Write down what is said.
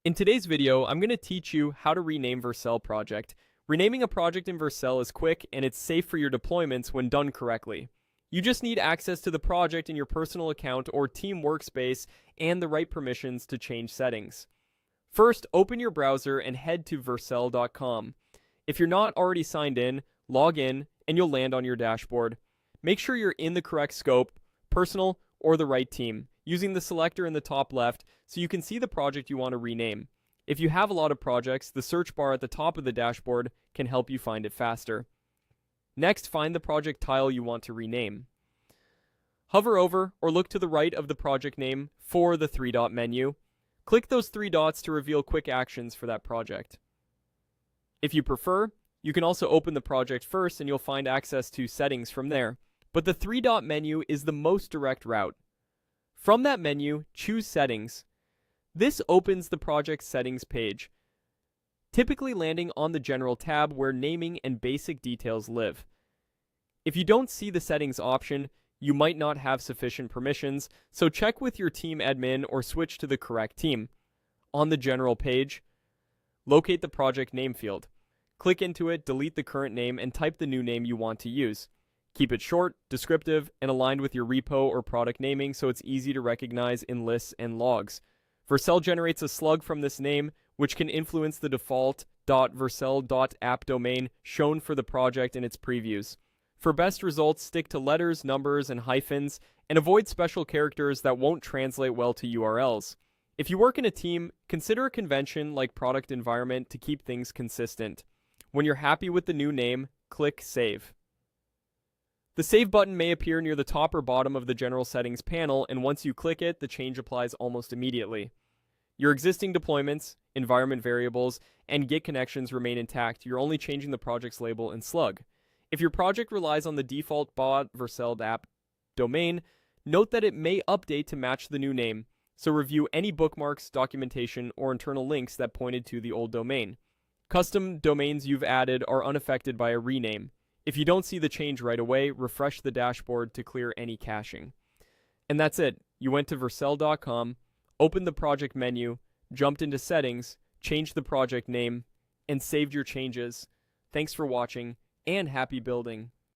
In today's video, I'm going to teach you how to rename Vercel project. Renaming a project in Vercel is quick and it's safe for your deployments when done correctly. You just need access to the project in your personal account or team workspace and the right permissions to change settings. First, open your browser and head to vercel.com. If you're not already signed in, log in and you'll land on your dashboard. Make sure you're in the correct scope, personal, or the right team, using the selector in the top left so you can see the project you want to rename. If you have a lot of projects, the search bar at the top of the dashboard can help you find it faster. Next, find the project tile you want to rename. Hover over or look to the right of the project name for the three-dot menu. Click those three dots to reveal quick actions for that project. If you prefer, you can also open the project first and you'll find access to settings from there. But the three-dot menu is the most direct route. From that menu, choose Settings. This opens the project settings page, typically landing on the General tab where naming and basic details live. If you don't see the settings option, you might not have sufficient permissions, so check with your team admin or switch to the correct team. On the General page, locate the project name field. Click into it, delete the current name, and type the new name you want to use. Keep it short, descriptive, and aligned with your repo or product naming so it's easy to recognize in lists and logs. Vercel generates a slug from this name, which can influence the default .vercel.app domain shown for the project in its previews. For best results, stick to letters, numbers, and hyphens, and avoid special characters that won't translate well to URLs. If you work in a team, consider a convention like product environment to keep things consistent. When you're happy with the new name, click Save. The Save button may appear near the top or bottom of the General Settings panel, and once you click it, the change applies almost immediately. Your existing deployments, environment variables, and Git connections remain intact. You're only changing the project's label and slug. If your project relies on the default .vercel.app domain, note that it may update to match the new name, so review any bookmarks, documentation, or internal links that pointed to the old domain. Custom domains you've added are unaffected by a rename. If you don't see the change right away, refresh the dashboard to clear any caching. And that's it. You went to vercel.com, opened the project menu, jumped into settings, changed the project name, and saved your changes. Thanks for watching, and happy building.